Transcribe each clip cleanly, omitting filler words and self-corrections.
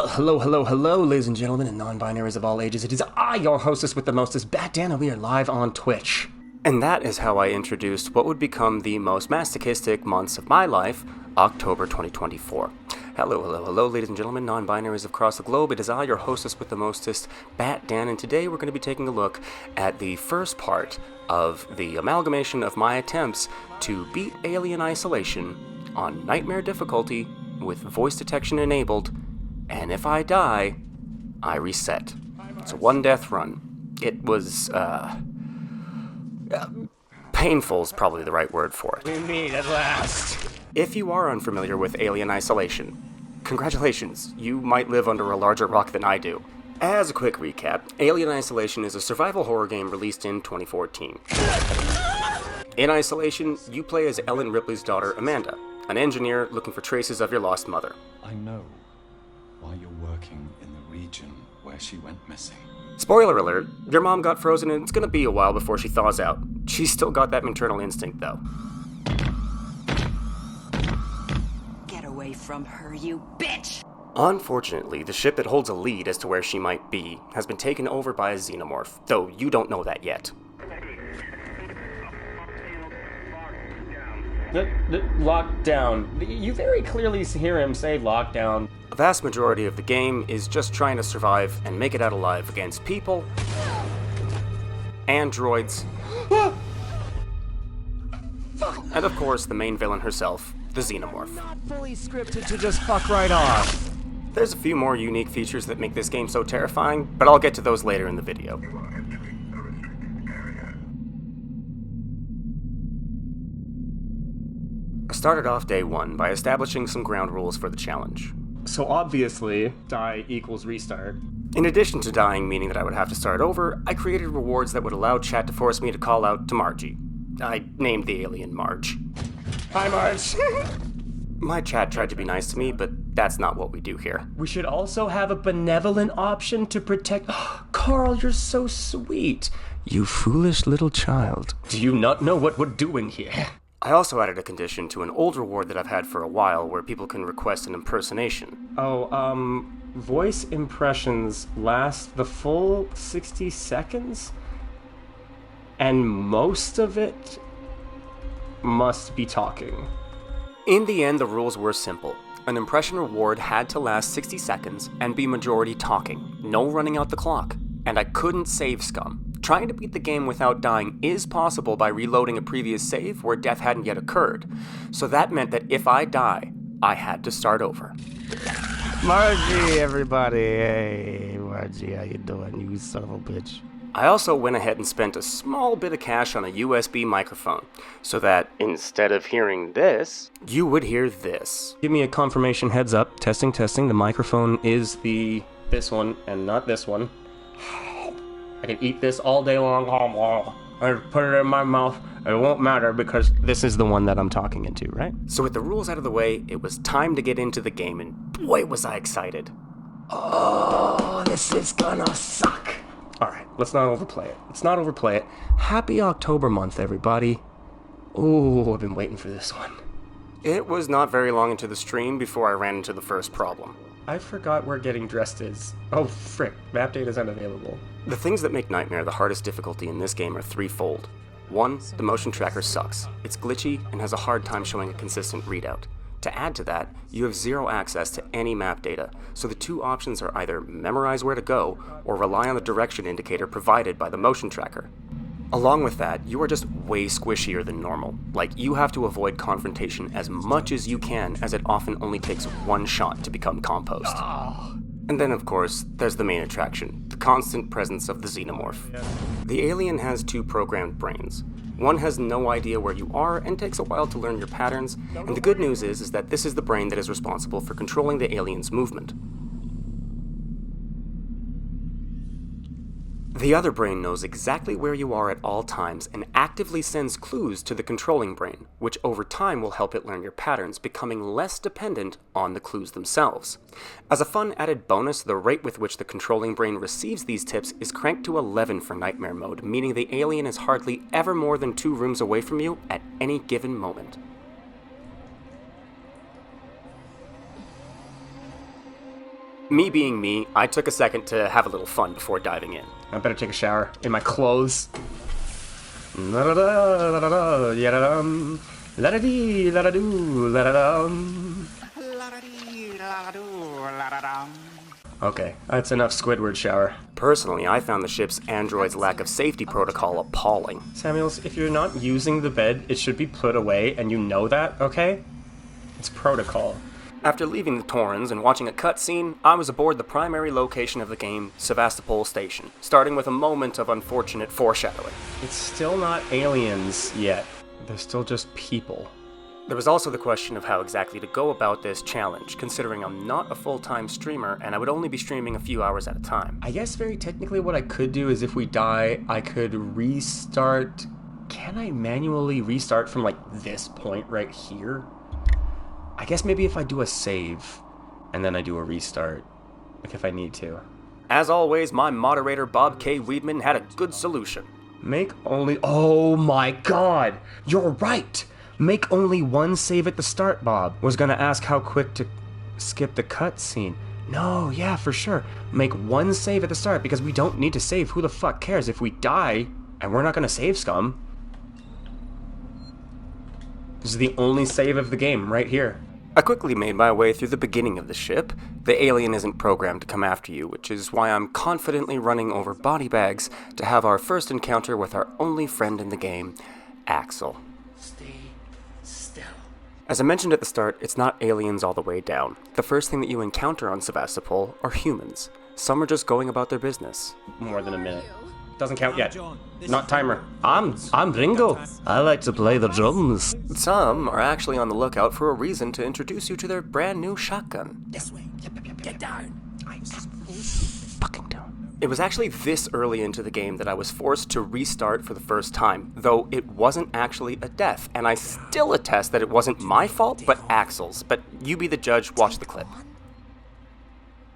Well, hello, ladies and gentlemen, and non-binaries of all ages. It is I, your hostess with the mostest, Bat Dan, and we are live on Twitch. And that is how I introduced what would become the most masochistic months of my life, October 2024. Hello, ladies and gentlemen, non-binaries across the globe. It is I, your hostess with the mostest, Bat Dan, and today we're going to be taking a look at the first part of the amalgamation of my attempts to beat Alien Isolation on Nightmare difficulty with voice detection enabled, and if I die, I reset. It's a one death run. It was, painful is probably the right word for it. We meet at last. If you are unfamiliar with Alien Isolation, congratulations, you might live under a larger rock than I do. As a quick recap, Alien Isolation is a survival horror game released in 2014. In Isolation, you play as Ellen Ripley's daughter, Amanda, an engineer looking for traces of your lost mother. I know why you're working in the region where she went missing. Spoiler alert, your mom got frozen and it's gonna be a while before she thaws out. She's still got that maternal instinct, though. Get away from her, you bitch! Unfortunately, the ship that holds a lead as to where she might be has been taken over by a xenomorph, though you don't know that yet. Lockdown. You very clearly hear him say lockdown. A vast majority of the game is just trying to survive and make it out alive against people, androids, and of course the main villain herself, the xenomorph. Not fully scripted to just fuck right off. There's a few more unique features that make this game so terrifying, but I'll get to those later in the video. I started off day one by establishing some ground rules for the challenge. So obviously, die equals restart. In addition to dying meaning that I would have to start over, I created rewards that would allow chat to force me to call out to Margie. I named the alien Marge. Hi, Marge. My chat tried to be nice to me, but that's not what we do here. We should also have a benevolent option to protect... Carl, you're so sweet. You foolish little child. Do you not know what we're doing here? I also added a condition to an old reward that I've had for a while where people can request an impersonation. Voice impressions last the full 60 seconds? And most of it must be talking. In the end, the rules were simple. An impression reward had to last 60 seconds and be majority talking. No running out the clock. And I couldn't save scum. Trying to beat the game without dying is possible by reloading a previous save where death hadn't yet occurred. So that meant that if I die, I had to start over. Margie, everybody. Hey, Margie, how you doing, you son of a bitch? I also went ahead and spent a small bit of cash on a USB microphone, so that instead of hearing this, you would hear this. Give me a confirmation heads up. Testing. The microphone is this one and not this one. I can eat this all day long. I put it in my mouth. It won't matter because this is the one that I'm talking into, right? So with the rules out of the way, it was time to get into the game, and boy was I excited. Oh, this is gonna suck. Alright, let's not overplay it. Happy October month, everybody. Oh, I've been waiting for this one. It was not very long into the stream before I ran into the first problem. I forgot where getting dressed is. Oh, frick. Map data's unavailable. The things that make Nightmare the hardest difficulty in this game are threefold. 1, the motion tracker sucks. It's glitchy and has a hard time showing a consistent readout. To add to that, you have zero access to any map data, so the two options are either memorize where to go or rely on the direction indicator provided by the motion tracker. Along with that, you are just way squishier than normal. Like, you have to avoid confrontation as much as you can, as it often only takes one shot to become compost. And then, of course, there's the main attraction, the constant presence of the xenomorph. The alien has two programmed brains. One has no idea where you are and takes a while to learn your patterns, and the good news is that this is the brain that is responsible for controlling the alien's movement. The other brain knows exactly where you are at all times and actively sends clues to the controlling brain, which over time will help it learn your patterns, becoming less dependent on the clues themselves. As a fun added bonus, the rate with which the controlling brain receives these tips is cranked to 11 for Nightmare mode, meaning the alien is hardly ever more than 2 rooms away from you at any given moment. Me being me, I took a second to have a little fun before diving in. I better take a shower in my clothes. La-da-da, ya-da-dum. La-da-dee, la-da-doo, la-da-dum. Okay, that's enough Squidward shower. Personally, I found the ship's android's lack of safety protocol appalling. Samuels, if you're not using the bed, it should be put away, and you know that, okay? It's protocol. After leaving the Torrens and watching a cutscene, I was aboard the primary location of the game, Sevastopol Station, starting with a moment of unfortunate foreshadowing. It's still not aliens yet. They're still just people. There was also the question of how exactly to go about this challenge, considering I'm not a full-time streamer and I would only be streaming a few hours at a time. I guess very technically what I could do is if we die, I could restart... Can I manually restart from, like, this point right here? I guess maybe if I do a save, and then I do a restart, like if I need to. As always, my moderator Bkob K Weedman had a good solution. Make only... Oh my god! You're right! Make only one save at the start, Bob. Was gonna ask how quick to skip the cutscene. No, yeah, for sure. Make one save at the start, because we don't need to save. Who the fuck cares if we die, and we're not gonna save scum? This is the only save of the game, right here. I quickly made my way through the beginning of the ship. The alien isn't programmed to come after you, which is why I'm confidently running over body bags to have our first encounter with our only friend in the game, Axel. Stay still. As I mentioned at the start, it's not aliens all the way down. The first thing that you encounter on Sevastopol are humans. Some are just going about their business. More than a minute. Doesn't count yet. Not timer. I'm Ringo. I like to play the drums. Some are actually on the lookout for a reason to introduce you to their brand new shotgun. This way. Get down. Fucking down. It was actually this early into the game that I was forced to restart for the first time, though it wasn't actually a death, and I still attest that it wasn't my fault, but Axel's. But you be the judge, watch the clip.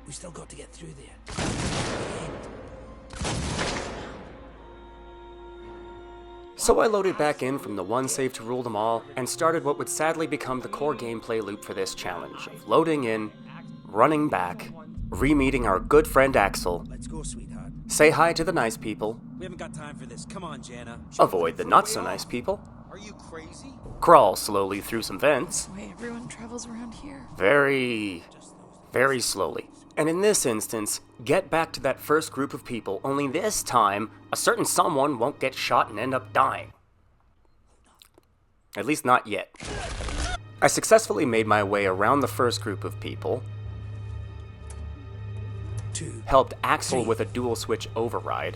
We still got to get through there. So I loaded back in from the one save to rule them all, and started what would sadly become the core gameplay loop for this challenge, of loading in, running back, re-meeting our good friend Axel, Let's go, sweetheart. say hi to the nice people, We haven't got time for this. Come on, Jana. avoid the not-so-nice people, Are you crazy? crawl slowly through some vents, The way everyone travels around here. very slowly. And in this instance, get back to that first group of people, only this time, a certain someone won't get shot and end up dying. At least not yet. I successfully made my way around the first group of people, helped Axel with a dual switch override,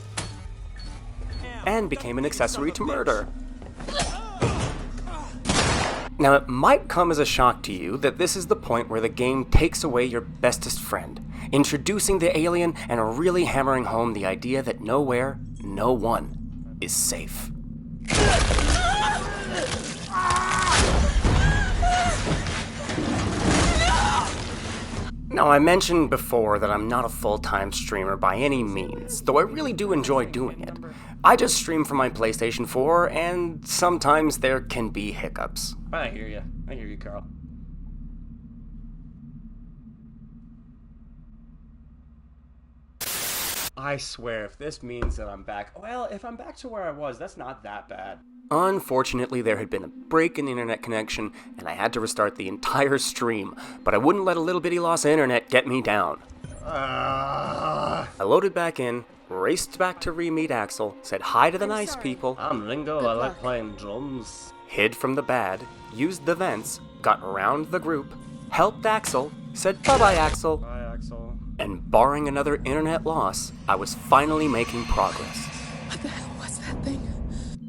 and became an accessory to murder. Now, it might come as a shock to you that this is the point where the game takes away your bestest friend, introducing the alien and really hammering home the idea that nowhere, no one, is safe. Now, I mentioned before that I'm not a full-time streamer by any means, though I really do enjoy doing it. I just stream from my PlayStation 4, and sometimes there can be hiccups. I hear you, Carl. I swear, if this means that I'm back... Well, if I'm back to where I was, that's not that bad. Unfortunately, there had been a break in the internet connection, and I had to restart the entire stream, but I wouldn't let a little bitty loss of internet get me down. I loaded back in, raced back to re-meet Axel, said hi to the nice people, I'm Ringo, I like playing drums. hid from the bad, used the vents, got around the group, helped Axel, said bye-bye Axel, Bye, Axel. and barring another internet loss, I was finally making progress. What the hell was that thing?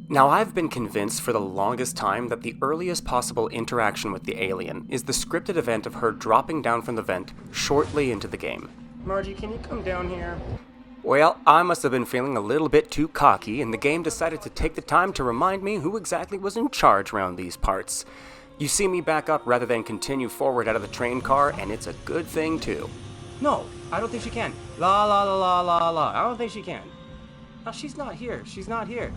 Now, I've been convinced for the longest time that the earliest possible interaction with the alien is the scripted event of her dropping down from the vent shortly into the game. Margie, can you come down here? Well, I must have been feeling a little bit too cocky, and the game decided to take the time to remind me who exactly was in charge around these parts. You see me back up rather than continue forward out of the train car, and it's a good thing too. No, I don't think she can. La la la la la la. I don't think she can. No, she's not here. She's not here.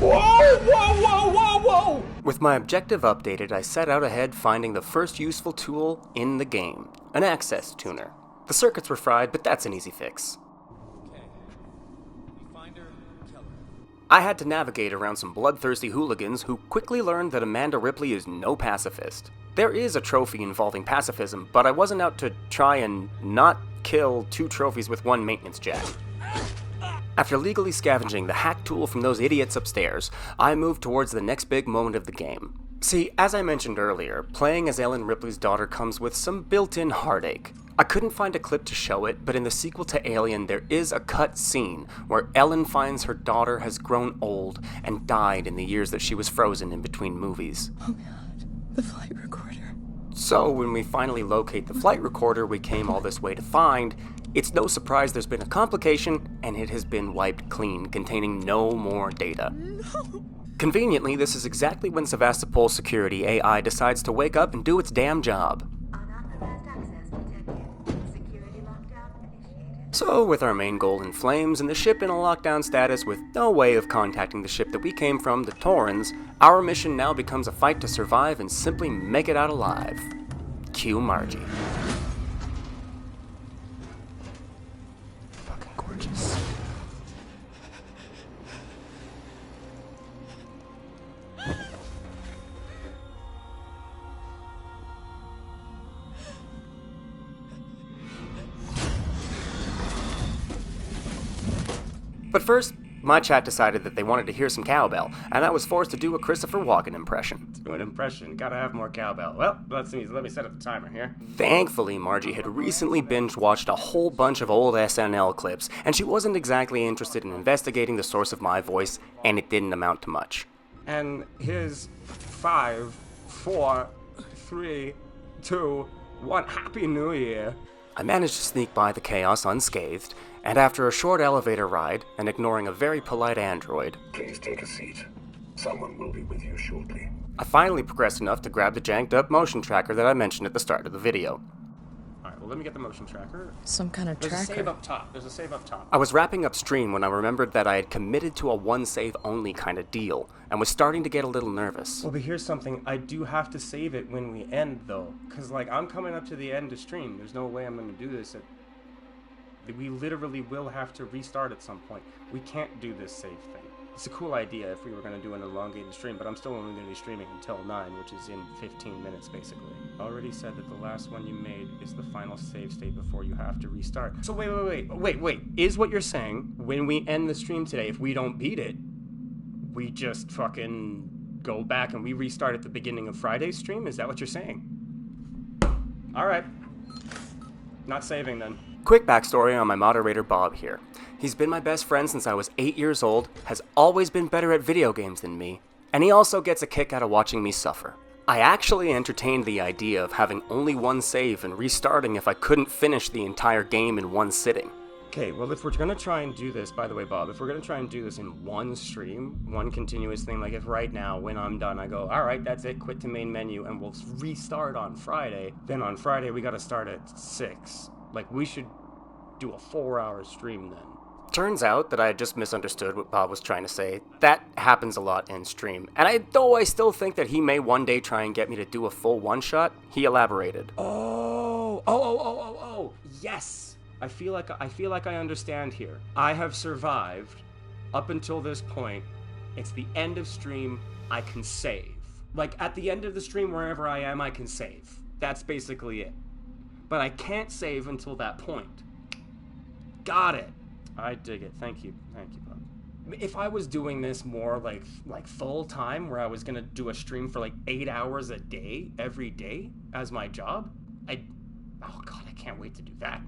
Whoa, whoa, whoa, whoa, Whoa! With my objective updated, I set out ahead finding the first useful tool in the game, an access tuner. The circuits were fried, but that's an easy fix. Okay. We find her, kill her. I had to navigate around some bloodthirsty hooligans who quickly learned that Amanda Ripley is no pacifist. There is a trophy involving pacifism, but I wasn't out to try and not kill 2 trophies with 1 maintenance jack. After legally scavenging the hack tool from those idiots upstairs, I moved towards the next big moment of the game. See, as I mentioned earlier, playing as Ellen Ripley's daughter comes with some built-in heartache. I couldn't find a clip to show it, but in the sequel to Alien there is a cut scene where Ellen finds her daughter has grown old and died in the years that she was frozen in between movies. Oh god, the flight recorder. So when we finally locate the flight recorder we came all this way to find, it's no surprise there's been a complication, and it has been wiped clean, containing no more data. No. Conveniently, this is exactly when Sevastopol's security AI decides to wake up and do its damn job. Unauthorized access detected. Security lockdown initiated. So, with our main goal in flames and the ship in a lockdown status with no way of contacting the ship that we came from, the Torrens, our mission now becomes a fight to survive and simply make it out alive. Cue Margie. Fucking gorgeous. But first, my chat decided that they wanted to hear some cowbell, and I was forced to do a Christopher Walken impression. Do an impression. Gotta have more cowbell. Well, let me set up the timer here. Thankfully, Margie had recently binge-watched a whole bunch of old SNL clips, and she wasn't exactly interested in investigating the source of my voice, and it didn't amount to much. And here's 5, 4, 3, 2, 1. Happy New Year. I managed to sneak by the chaos unscathed, and after a short elevator ride, and ignoring a very polite android, Please take a seat. Someone will be with you shortly. I finally progressed enough to grab the janked-up motion tracker that I mentioned at the start of the video. Alright, well, let me get the motion tracker. Some kind of There's a save tracker. up top. There's a save up top. I was wrapping up stream when I remembered that I had committed to a one-save-only kind of deal, and was starting to get a little nervous. Well, but here's something. I do have to save it when we end, though. Because, like, I'm coming up to the end of stream. There's no way I'm going to do this. We literally will have to restart at some point. We can't do this save thing. It's a cool idea if we were going to do an elongated stream, but I'm still only going to be streaming until 9, which is in 15 minutes, basically. I already said that the last one you made is the final save state before you have to restart. So wait. Is what you're saying, when we end the stream today, if we don't beat it, we just fucking go back and we restart at the beginning of Friday's stream? Is that what you're saying? Alright. Not saving, then. Quick backstory on my moderator Bob here. He's been my best friend since I was 8 years old, has always been better at video games than me, and he also gets a kick out of watching me suffer. I actually entertained the idea of having only one save and restarting if I couldn't finish the entire game in one sitting. Okay, well, if we're gonna try and do this, by the way, Bob, if we're gonna try and do this in one stream, one continuous thing, like if right now, when I'm done, I go, alright, that's it, quit to main menu, and we'll restart on Friday, then on Friday we gotta start at 6. Like, we should do a 4-hour stream then. Turns out that I had just misunderstood what Bob was trying to say. That happens a lot in stream. And though I still think that he may one day try and get me to do a full one-shot, he elaborated. Oh, yes! I feel like I understand here. I have survived up until this point. It's the end of stream, I can save. Like, at the end of the stream, wherever I am, I can save. That's basically it. But I can't save until that point. Got it. I dig it. Thank you, Bob. If I was doing this more like full time, where I was gonna do a stream for like 8 hours a day, every day, as my job, oh god, I can't wait to do that.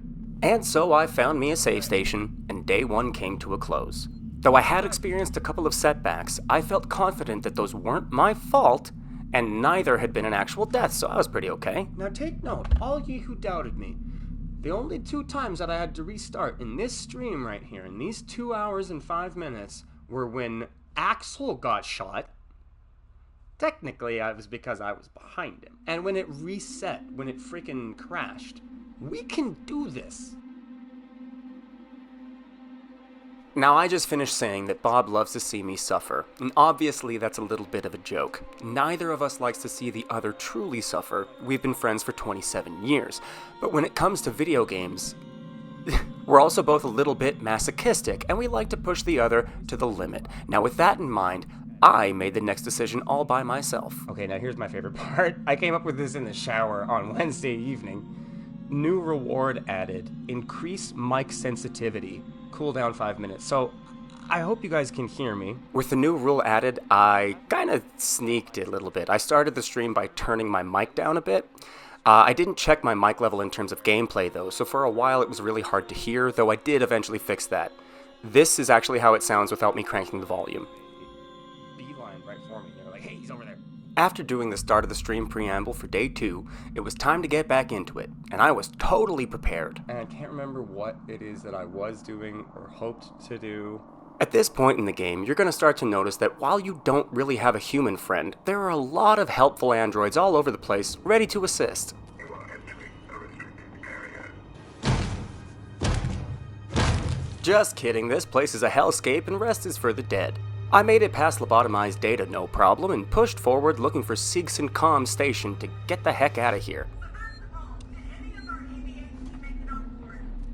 And so I found me a save station, and day one came to a close. Though I had experienced a couple of setbacks, I felt confident that those weren't my fault, and neither had been an actual death, so I was pretty okay. Now take note, all ye who doubted me. The only 2 times that I had to restart in this stream right here, in these 2 hours and 5 minutes, were when Axel got shot. Technically, it was because I was behind him. And when it reset, when it freaking crashed. We can do this. Now, I just finished saying that Bob loves to see me suffer, and obviously that's a little bit of a joke. Neither of us likes to see the other truly suffer. We've been friends for 27 years. But when it comes to video games, we're also both a little bit masochistic, and we like to push the other to the limit. Now, with that in mind, I made the next decision all by myself. Okay, now here's my favorite part. I came up with this in the shower on Wednesday evening. New reward added. Increase mic sensitivity. Cooldown 5 minutes. So, I hope you guys can hear me. With the new rule added, I kind of sneaked it a little bit. I started the stream by turning my mic down a bit. I didn't check my mic level in terms of gameplay though, so for a while it was really hard to hear, though I did eventually fix that. This is actually how it sounds without me cranking the volume. Beeline right for me. They're like, hey, he's over there. After doing the start of the stream preamble for day 2, it was time to get back into it, and I was totally prepared. And I can't remember what it is that I was doing or hoped to do. At this point in the game, you're going to start to notice that while you don't really have a human friend, there are a lot of helpful androids all over the place, ready to assist. You are entering a restricted area. Just kidding, this place is a hellscape and rest is for the dead. I made it past lobotomized data no problem and pushed forward looking for Sigston Comm Station to get the heck out of here.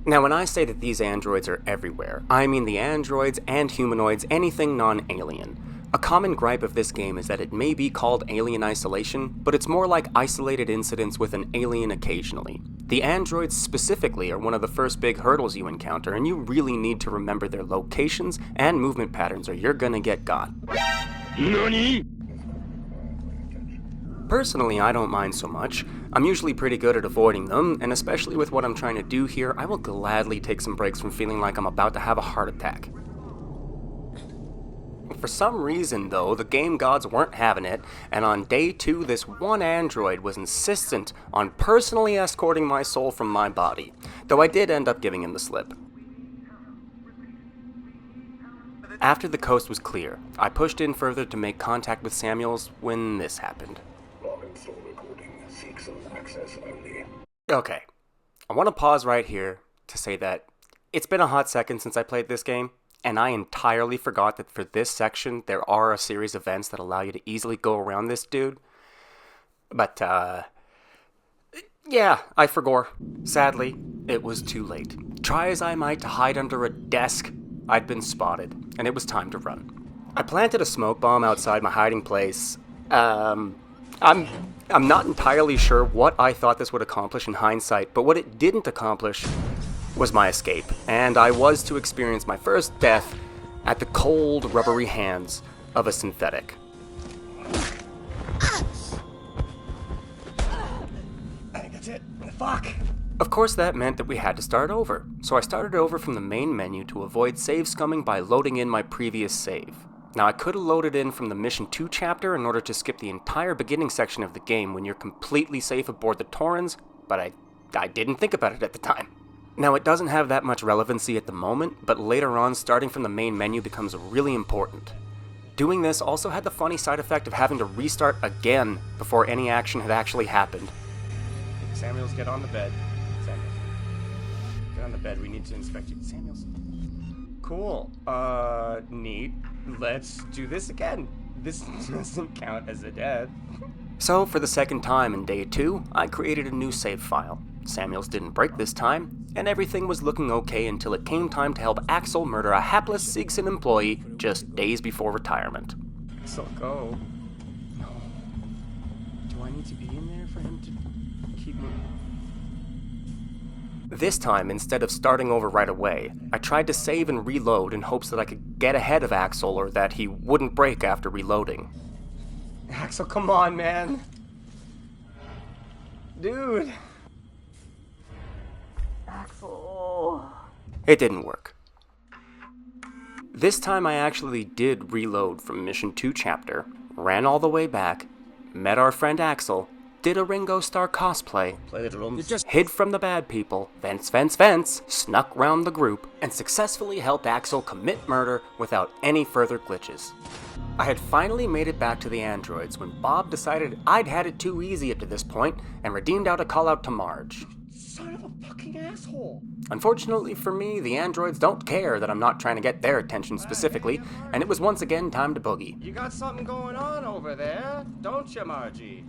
Now, when I say that these androids are everywhere, I mean the androids and humanoids, anything non-alien. A common gripe of this game is that it may be called alien isolation, but it's more like isolated incidents with an alien occasionally. The androids specifically are one of the first big hurdles you encounter, and you really need to remember their locations and movement patterns or you're gonna get got. NANI?! Personally, I don't mind so much. I'm usually pretty good at avoiding them, and especially with what I'm trying to do here, I will gladly take some breaks from feeling like I'm about to have a heart attack. For some reason, though, the game gods weren't having it, and on day 2, this one android was insistent on personally escorting my soul from my body, though I did end up giving him the slip. After the coast was clear, I pushed in further to make contact with Samuels when this happened. Log install recording. Seek access only. Okay, I want to pause right here to say that it's been a hot second since I played this game, and I entirely forgot that for this section there are a series of events that allow you to easily go around this dude. But, yeah, I forgot. Sadly, it was too late. Try as I might to hide under a desk, I'd been spotted, and it was time to run. I planted a smoke bomb outside my hiding place. I'm not entirely sure what I thought this would accomplish in hindsight, but what it didn't accomplish was my escape, and I was to experience my first death at the cold, rubbery hands of a synthetic. I think that's it. Fuck! Of course, that meant that we had to start over, so I started over from the main menu to avoid save scumming by loading in my previous save. Now, I could have loaded in from the Mission 2 chapter in order to skip the entire beginning section of the game when you're completely safe aboard the Torrens, but I didn't think about it at the time. Now, it doesn't have that much relevancy at the moment, but later on, starting from the main menu becomes really important. Doing this also had the funny side effect of having to restart again before any action had actually happened. Samuels, get on the bed. Samuels, get on the bed. We need to inspect you. Samuels. Cool. Neat. Let's do this again. This doesn't count as a death. So, for the second time in day 2, I created a new save file. Samuels didn't break this time, and everything was looking okay until it came time to help Axel murder a hapless Sigston employee just days before retirement. So go. No. Do I need to be in there for him to keep moving? This time, instead of starting over right away, I tried to save and reload in hopes that I could get ahead of Axel or that he wouldn't break after reloading. Axel, come on, man. Dude. Axel. It didn't work. This time I actually did reload from Mission 2 chapter, ran all the way back, met our friend Axel, did a Ringo Starr cosplay, Play the drums. hid from the bad people, vents, snuck round the group, and successfully helped Axel commit murder without any further glitches. I had finally made it back to the androids when Bob decided I'd had it too easy up to this point and redeemed out a call out to Marge. Son of a fucking asshole. Unfortunately for me, the androids don't care that I'm not trying to get their attention specifically, and it was once again time to boogie. You got something going on over there, don't you, Margie?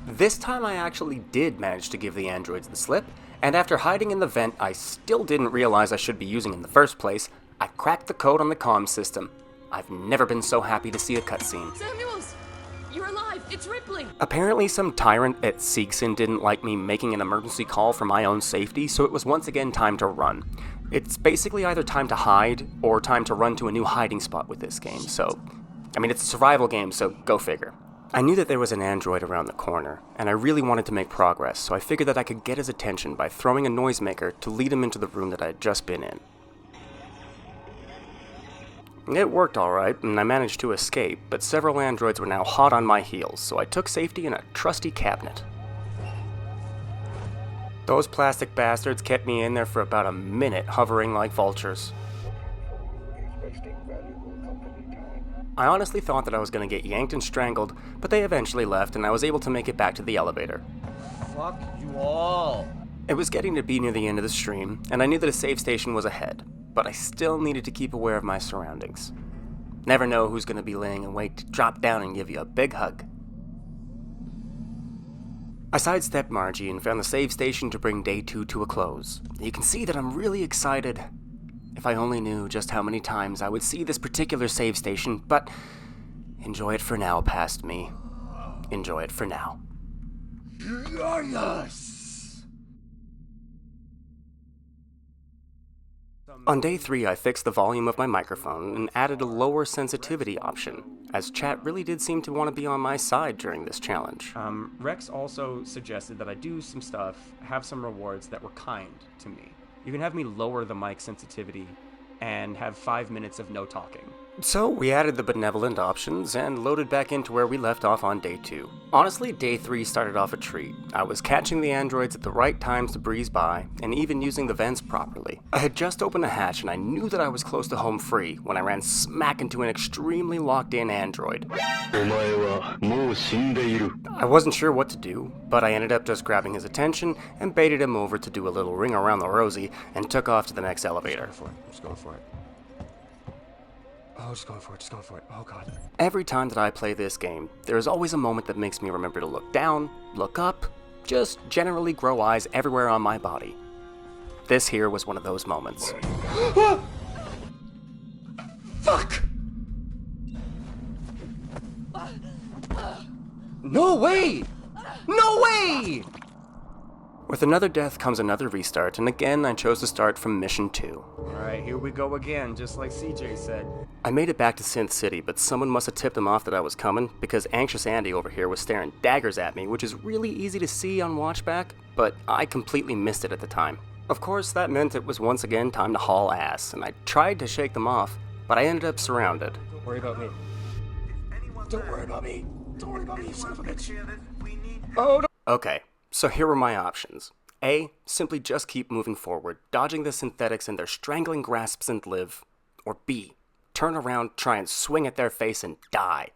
This time I actually did manage to give the androids the slip, and after hiding in the vent I still didn't realize I should be using in the first place, I cracked the code on the comm system. I've never been so happy to see a cutscene. Samuels! You're alive! It's Rippling! Apparently some tyrant at Siegson didn't like me making an emergency call for my own safety, so it was once again time to run. It's basically either time to hide, or time to run to a new hiding spot with this game, so... it's a survival game, so go figure. I knew that there was an android around the corner, and I really wanted to make progress, so I figured that I could get his attention by throwing a noisemaker to lead him into the room that I had just been in. It worked alright, and I managed to escape, but several androids were now hot on my heels, so I took safety in a trusty cabinet. Those plastic bastards kept me in there for about a minute, hovering like vultures. I honestly thought that I was going to get yanked and strangled, but they eventually left, and I was able to make it back to the elevator. Fuck you all. It was getting to be near the end of the stream, and I knew that a save station was ahead, but I still needed to keep aware of my surroundings. Never know who's going to be laying in wait to drop down and give you a big hug. I sidestepped Margie and found the save station to bring day 2 to a close. You can see that I'm really excited. If I only knew just how many times I would see this particular save station, but enjoy it for now, past me. Enjoy it for now. Yes! On day 3, I fixed the volume of my microphone and added a lower sensitivity option, as chat really did seem to want to be on my side during this challenge. Rex also suggested that I do some stuff, have some rewards that were kind to me. You can have me lower the mic sensitivity and have 5 minutes of no talking. So we added the benevolent options and loaded back into where we left off on day 2. Honestly, day 3 started off a treat. I was catching the androids at the right times to breeze by, and even using the vents properly. I had just opened a hatch and I knew that I was close to home free when I ran smack into an extremely locked-in android. I wasn't sure what to do, but I ended up just grabbing his attention and baited him over to do a little ring around the rosy and took off to the next elevator. Just going for it. Oh, just going for it. Oh, God. Every time that I play this game, there is always a moment that makes me remember to look down, look up, just generally grow eyes everywhere on my body. This here was one of those moments. Fuck! No way! No way! With another death comes another restart, and again I chose to start from mission 2. Alright, here we go again, just like CJ said. I made it back to Synth City, but someone must have tipped him off that I was coming, because Anxious Andy over here was staring daggers at me, which is really easy to see on watchback, but I completely missed it at the time. Of course, that meant it was once again time to haul ass, and I tried to shake them off, but I ended up surrounded. Don't worry about me. Don't worry about me. Don't worry about me, you son of a bitch. Oh, no. Okay. So here were my options. A. Simply just keep moving forward, dodging the synthetics in their strangling grasps and live. Or B. Turn around, try and swing at their face and die.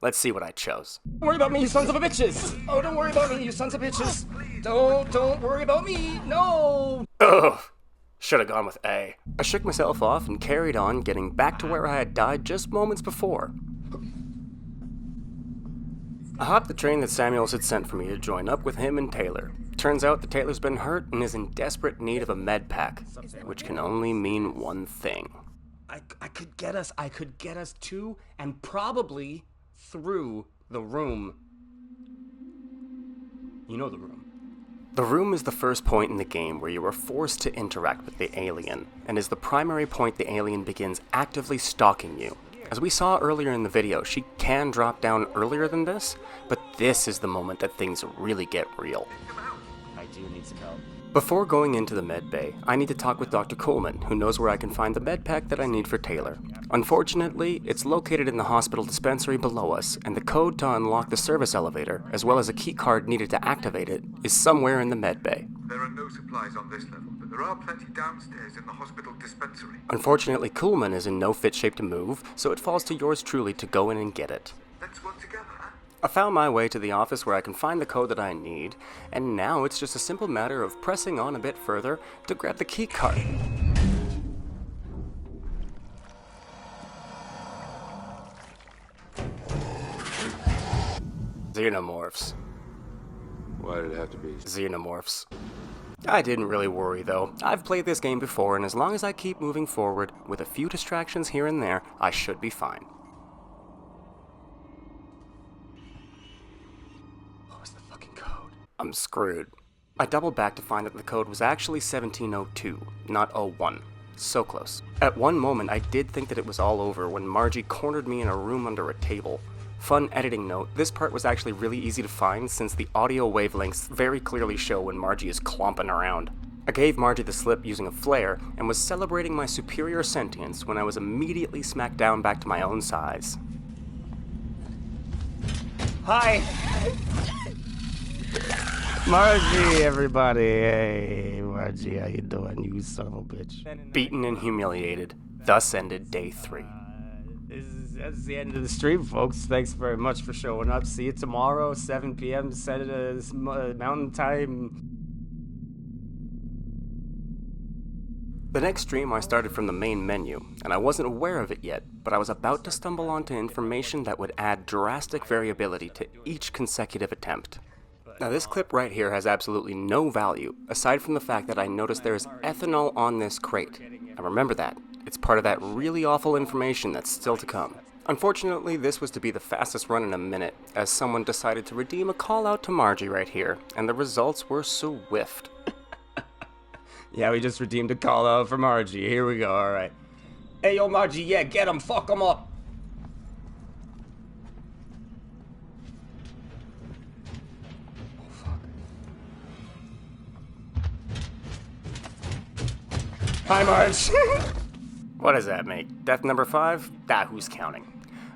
Let's see what I chose. Don't worry about me, you sons of a bitches! Oh, don't worry about me, you sons of bitches! Don't worry about me! No! Ugh! Should have gone with A. I shook myself off and carried on, getting back to where I had died just moments before. I hopped the train that Samuels had sent for me to join up with him and Taylor. Turns out that Taylor's been hurt and is in desperate need of a med pack, which can only mean one thing. I could get us to and probably through the room. You know the room. The room is the first point in the game where you are forced to interact with the alien, and is the primary point the alien begins actively stalking you. As we saw earlier in the video, she can drop down earlier than this, but this is the moment that things really get real. I do need some help. Before going into the med bay, I need to talk with Dr. Coleman, who knows where I can find the med pack that I need for Taylor. Unfortunately, it's located in the hospital dispensary below us, and the code to unlock the service elevator, as well as a key card needed to activate it, is somewhere in the med bay. There are no supplies on this level, but there are plenty downstairs in the hospital dispensary. Unfortunately, Coleman is in no fit shape to move, so it falls to yours truly to go in and get it. Let's work together, huh? I found my way to the office where I can find the code that I need, and now it's just a simple matter of pressing on a bit further to grab the key card. Xenomorphs. Why did it have to be? Xenomorphs. I didn't really worry though. I've played this game before, and as long as I keep moving forward, with a few distractions here and there, I should be fine. What was the fucking code? I'm screwed. I doubled back to find that the code was actually 1702, not 01. So close. At one moment, I did think that it was all over when Margie cornered me in a room under a table. Fun editing note, this part was actually really easy to find since the audio wavelengths very clearly show when Margie is clomping around. I gave Margie the slip using a flare and was celebrating my superior sentience when I was immediately smacked down back to my own size. Hi! Margie, everybody. Hey, Margie, how you doing, you son of a bitch? Beaten and humiliated, thus ended day 3. That's the end of the stream, folks. Thanks very much for showing up. See you tomorrow, 7 p.m. Mountain Time. The next stream I started from the main menu, and I wasn't aware of it yet, but I was about to stumble onto information that would add drastic variability to each consecutive attempt. Now this clip right here has absolutely no value, aside from the fact that I noticed there is ethanol on this crate. And remember that. It's part of that really awful information that's still to come. Unfortunately, this was to be the fastest run in a minute, as someone decided to redeem a call out to Margie right here, and the results were swift. Yeah, we just redeemed a call out for Margie. Here we go, alright. Hey, yo, Margie, yeah, get him, fuck him up. Oh, fuck. Hi, Marge. What does that make? Death number 5? Ah, who's counting?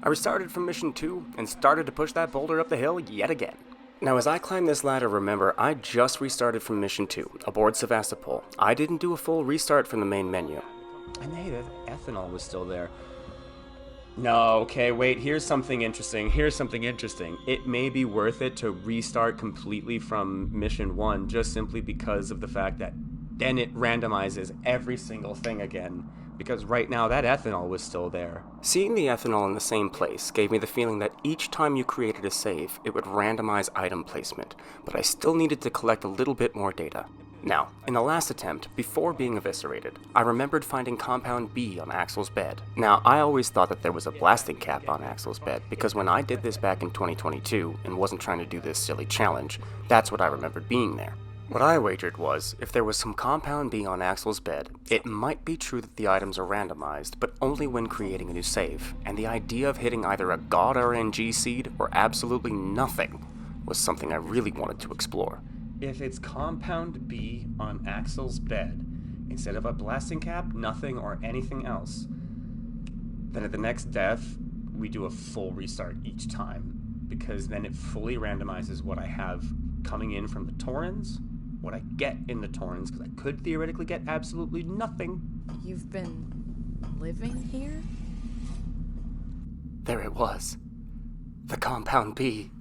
I restarted from mission 2 and started to push that boulder up the hill yet again. Now as I climb this ladder, remember, I just restarted from mission 2, aboard Sevastopol. I didn't do a full restart from the main menu. And hey, the ethanol was still there. No, okay, wait, here's something interesting. It may be worth it to restart completely from mission 1, just simply because of the fact that then it randomizes every single thing again. Because right now that ethanol was still there. Seeing the ethanol in the same place gave me the feeling that each time you created a save, it would randomize item placement, but I still needed to collect a little bit more data. Now, in the last attempt, before being eviscerated, I remembered finding Compound B on Axel's bed. Now, I always thought that there was a blasting cap on Axel's bed, because when I did this back in 2022, and wasn't trying to do this silly challenge, that's what I remembered being there. What I wagered was, if there was some Compound B on Axel's bed, it might be true that the items are randomized, but only when creating a new save, and the idea of hitting either a God RNG seed or absolutely nothing was something I really wanted to explore. If it's Compound B on Axel's bed, instead of a blasting cap, nothing, or anything else, then at the next death, we do a full restart each time, because then it fully randomizes what I have coming in from the Torrens, what I get in the Torrens, because I could theoretically get absolutely nothing. You've been living here? There it was. The Compound B.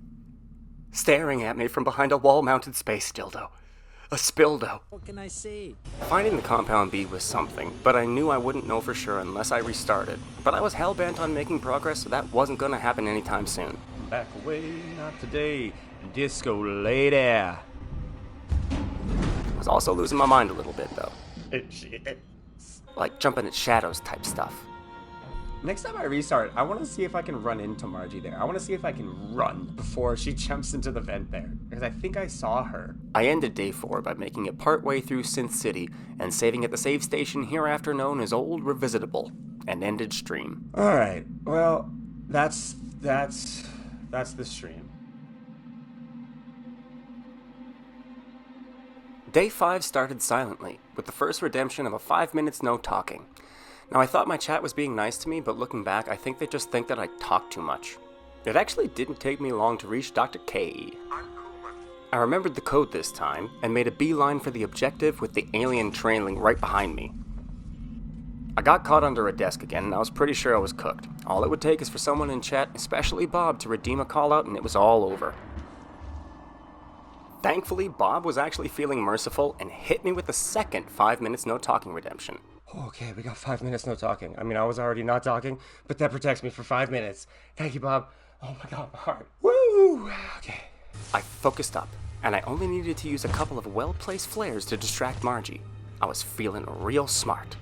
Staring at me from behind a wall-mounted space dildo. A spildo. What can I say? Finding the Compound B was something, but I knew I wouldn't know for sure unless I restarted. But I was hell-bent on making progress, so that wasn't gonna happen anytime soon. Back away, not today. Disco later. I was also losing my mind a little bit, though. Like jumping at shadows type stuff. Next time I restart, I want to see if I can run into Margie there. I want to see if I can run before she jumps into the vent there, because I think I saw her. I ended day 4 by making it partway through Synth City and saving at the save station hereafter known as Old Revisitable, and ended stream. Alright, well, that's the stream. Day 5 started silently, with the first redemption of a 5 minutes no talking. Now I thought my chat was being nice to me, but looking back, I think they just think that I talk too much. It actually didn't take me long to reach Dr. K. I remembered the code this time, and made a beeline for the objective with the alien trailing right behind me. I got caught under a desk again, and I was pretty sure I was cooked. All it would take is for someone in chat, especially Bob, to redeem a call-out, and it was all over. Thankfully, Bob was actually feeling merciful and hit me with the second 5 minutes no talking redemption. Okay, we got 5 minutes no talking. I mean, I was already not talking, but that protects me for 5 minutes. Thank you, Bob. Oh my god, my heart. Woo! Okay. I focused up, and I only needed to use a couple of well-placed flares to distract Margie. I was feeling real smart.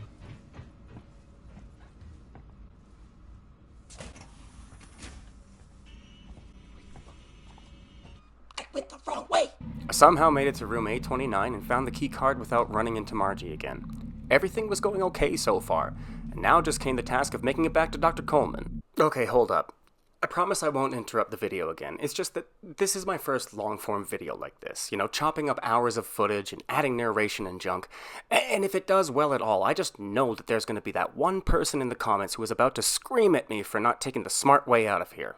I went the wrong way! I somehow made it to room 829 and found the key card without running into Margie again. Everything was going okay so far, and now just came the task of making it back to Dr. Coleman. Okay, hold up. I promise I won't interrupt the video again. It's just that this is my first long-form video like this. You know, chopping up hours of footage and adding narration and junk. And if it does well at all, I just know that there's going to be that one person in the comments who is about to scream at me for not taking the smart way out of here.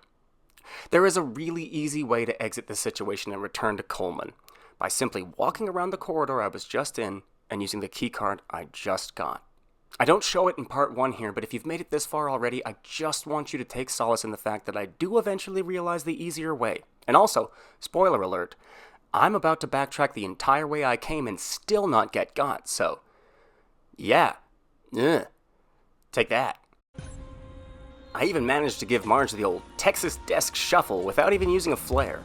There is a really easy way to exit this situation and return to Coleman. By simply walking around the corridor I was just in and using the keycard I just got. I don't show it in part 1 here, but if you've made it this far already, I just want you to take solace in the fact that I do eventually realize the easier way. And also, spoiler alert, I'm about to backtrack the entire way I came and still not get got, so yeah. Take that. I even managed to give Marge the old Texas desk shuffle without even using a flare.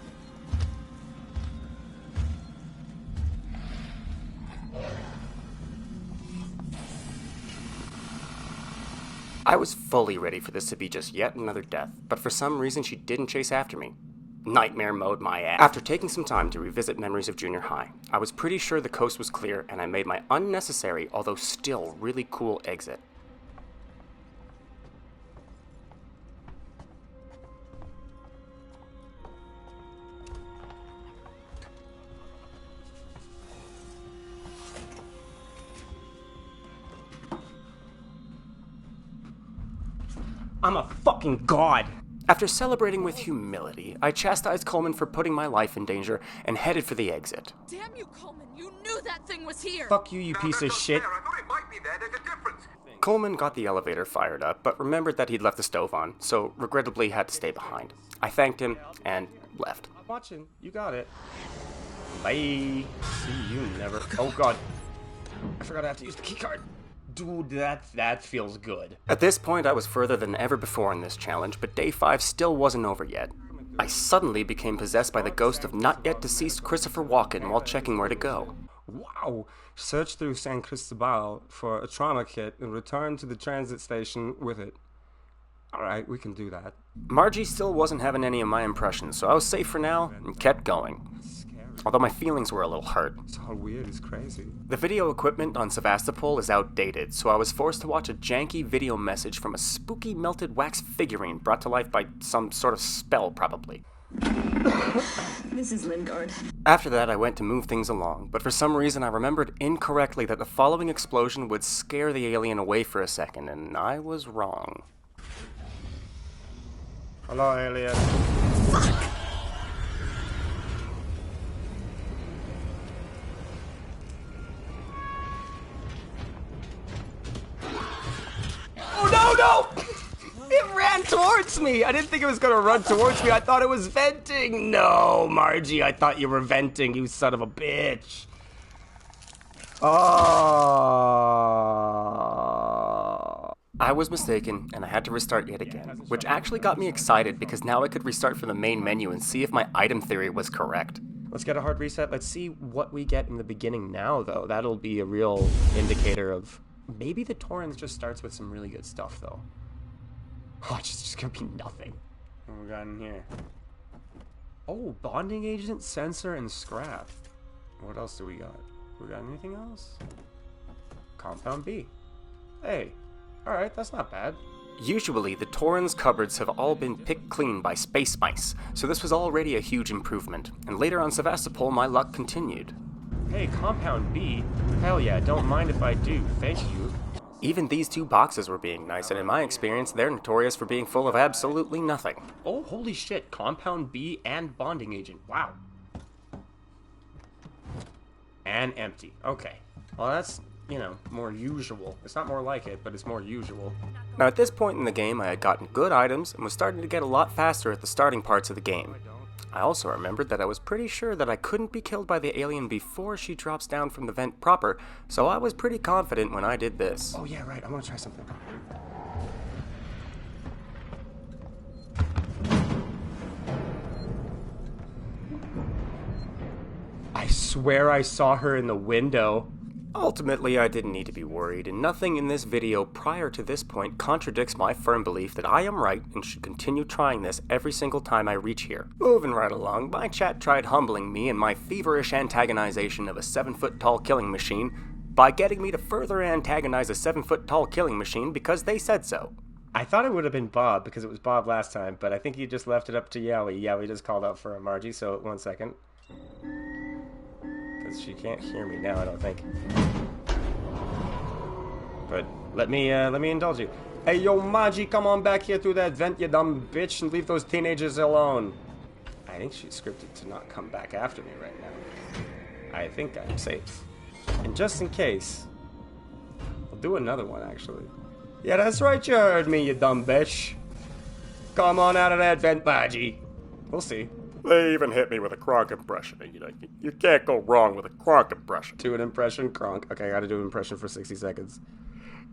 I was fully ready for this to be just yet another death, but for some reason she didn't chase after me. Nightmare mode my ass. After taking some time to revisit memories of junior high, I was pretty sure the coast was clear and I made my unnecessary, although still really cool exit. I'm a fucking god! After celebrating with humility, I chastised Coleman for putting my life in danger and headed for the exit. Damn you, Coleman! You knew that thing was here! Fuck you, you piece of shit. I thought it might be there. There's a difference. Coleman got the elevator fired up, but remembered that he'd left the stove on, so regrettably had to stay behind. I thanked him and left. I'm watching. You got it. Bye. See you never. Oh god. I forgot I have to use the keycard. Dude, that feels good. At this point, I was further than ever before in this challenge, but day 5 still wasn't over yet. I suddenly became possessed by the ghost of not yet deceased Christopher Walken while checking where to go. Wow. Search through San Cristobal for a trauma kit and return to the transit station with it. Alright, we can do that. Margie still wasn't having any of my impressions, so I was safe for now and kept going. Although my feelings were a little hurt. It's all weird, it's crazy. The video equipment on Sevastopol is outdated, so I was forced to watch a janky video message from a spooky melted wax figurine brought to life by some sort of spell, probably. This is Lingard. After that, I went to move things along, but for some reason I remembered incorrectly that the following explosion would scare the alien away for a second, and I was wrong. Hello, alien. Fuck! Oh no, no! It ran towards me! I didn't think it was gonna run towards me. I thought it was venting. No, Margie, I thought you were venting, you son of a bitch. Oh. I was mistaken, and I had to restart yet again, which actually got me excited because now I could restart from the main menu and see if my item theory was correct. Let's get a hard reset. Let's see what we get in the beginning now, though. That'll be a real indicator of... Maybe the Torrens just starts with some really good stuff, though. Oh, it's just gonna be nothing. What we got in here? Oh, bonding agent, sensor, and scrap. What else do we got? We got anything else? Compound B. Hey, alright, that's not bad. Usually, the Torrens cupboards have all been picked clean by space mice, so this was already a huge improvement, and later on Sevastopol my luck continued. Hey, Compound B? Hell yeah, don't mind if I do, thank you. Even these 2 boxes were being nice, and in my experience, they're notorious for being full of absolutely nothing. Oh, holy shit, Compound B and bonding agent, wow. And empty, okay. Well, that's you know, more usual. It's not more like it, but it's more usual. Now, at this point in the game, I had gotten good items and was starting to get a lot faster at the starting parts of the game. I also remembered that I was pretty sure that I couldn't be killed by the alien before she drops down from the vent proper, so I was pretty confident when I did this. Oh yeah, right, I want to try something. I swear I saw her in the window. Ultimately, I didn't need to be worried, and nothing in this video prior to this point contradicts my firm belief that I am right and should continue trying this every single time I reach here. Moving right along, my chat tried humbling me in my feverish antagonization of a 7-foot-tall killing machine by getting me to further antagonize a 7-foot-tall killing machine because they said so. I thought it would have been Bob, because it was Bob last time, but I think you just left it up to Yowie. Yowie just called out for a Margie, so 1 second. Because she can't hear me now, I don't think. But let me indulge you. Hey, yo, Margie, come on back here through that vent, you dumb bitch, and leave those teenagers alone. I think she's scripted to not come back after me right now. I think I'm safe. And just in case, I'll do another one, actually. Yeah, that's right, you heard me, you dumb bitch. Come on out of that vent, Margie. We'll see. They even hit me with a Kronk impression. You can't go wrong with a Kronk impression. Do an impression, Kronk. Okay, I gotta do an impression for 60 seconds.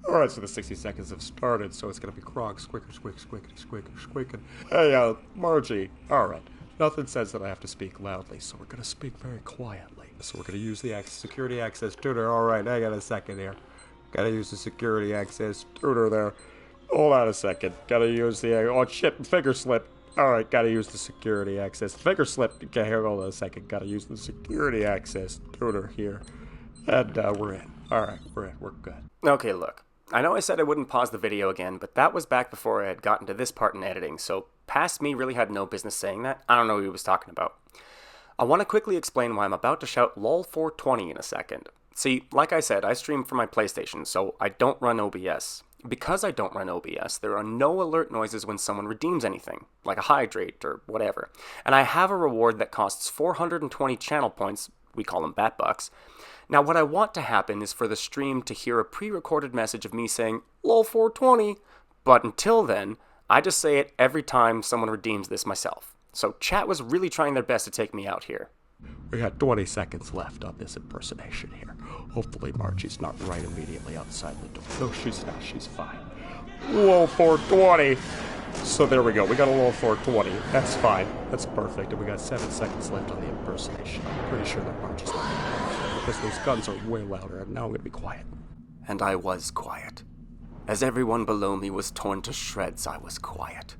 Alright, so the 60 seconds have started, so it's gonna be Kronk, squicker, squick, squickity, squicker, squicking. Hey, Margie. Alright, nothing says that I have to speak loudly, so we're gonna speak very quietly. So we're gonna use the security access tutor. Alright, I got a second here. Gotta use the security access tutor there. Hold on a second. Gotta use the, oh shit, figure slip. Alright, gotta use the security access. Figure slip. Okay, here, hold on a second. Gotta use the security access tutor here. And we're in. Alright, we're in. We're good. Okay, look. I know I said I wouldn't pause the video again, but that was back before I had gotten to this part in editing, so past me really had no business saying that. I don't know what he was talking about. I want to quickly explain why I'm about to shout LOL 420 in a second. See, like I said, I stream from my PlayStation, so I don't run OBS. Because I don't run OBS, there are no alert noises when someone redeems anything, like a hydrate or whatever. And I have a reward that costs 420 channel points, we call them bat bucks. Now what I want to happen is for the stream to hear a pre-recorded message of me saying, LOL 420, but until then, I just say it every time someone redeems this myself. So chat was really trying their best to take me out here. We got 20 seconds left on this impersonation here. Hopefully Margie's not right immediately outside the door. No, she's not. She's fine. Low 420. So there we go. We got a low 420. That's fine. That's perfect. And we got 7 seconds left on the impersonation. I'm pretty sure that Margie's not because those guns are way louder. And now I'm going to be quiet. And I was quiet. As everyone below me was torn to shreds, I was quiet.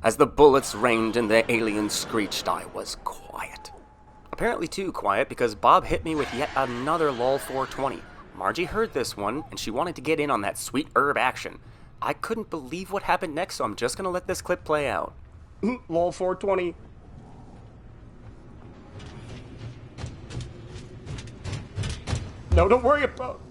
As the bullets rained and the aliens screeched, I was quiet. Apparently too quiet because Bob hit me with yet another LOL 420. Margie heard this one, and she wanted to get in on that sweet herb action. I couldn't believe what happened next, so I'm just gonna let this clip play out. LOL 420. No, don't worry about...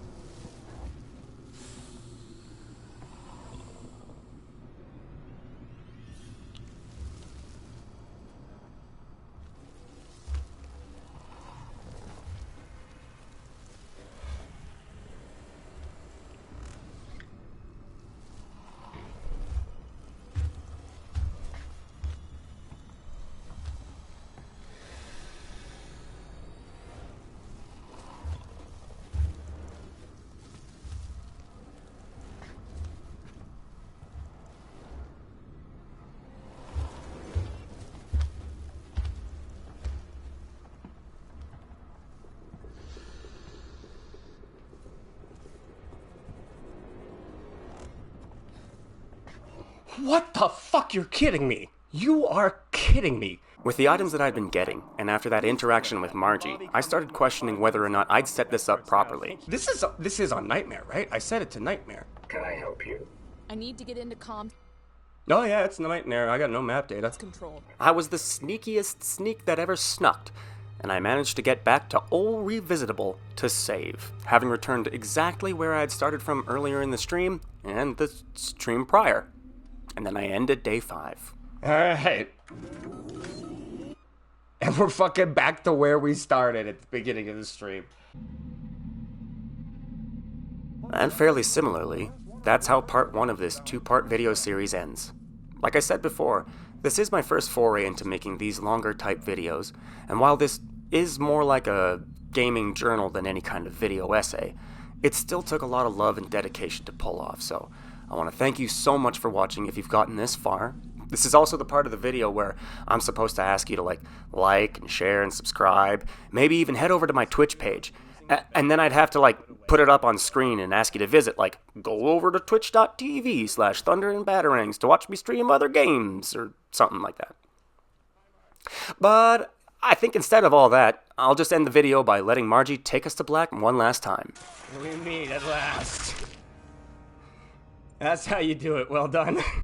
What the fuck? You're kidding me. You are kidding me. With the items that I'd been getting, and after that interaction with Margie, I started questioning whether or not I'd set this up properly. This is on Nightmare, right? I set it to Nightmare. Can I help you? I need to get into comms. Oh yeah, it's Nightmare. I got no map data. Control. I was the sneakiest sneak that ever snucked, and I managed to get back to old Revisitable to save, having returned exactly where I had started from earlier in the stream, and the stream prior. And then I ended day 5. Alright. And we're fucking back to where we started at the beginning of the stream. And fairly similarly, that's how part 1 of this 2-part video series ends. Like I said before, this is my first foray into making these longer type videos, and while this is more like a gaming journal than any kind of video essay, it still took a lot of love and dedication to pull off, so I want to thank you so much for watching if you've gotten this far. This is also the part of the video where I'm supposed to ask you to like and share and subscribe, maybe even head over to my Twitch page. And then I'd have to put it up on screen and ask you to visit, go over to twitch.tv/Thunder and Batarangs to watch me stream other games, or something like that. But I think instead of all that, I'll just end the video by letting Margie take us to black one last time. We meet at last. That's how you do it. Well done.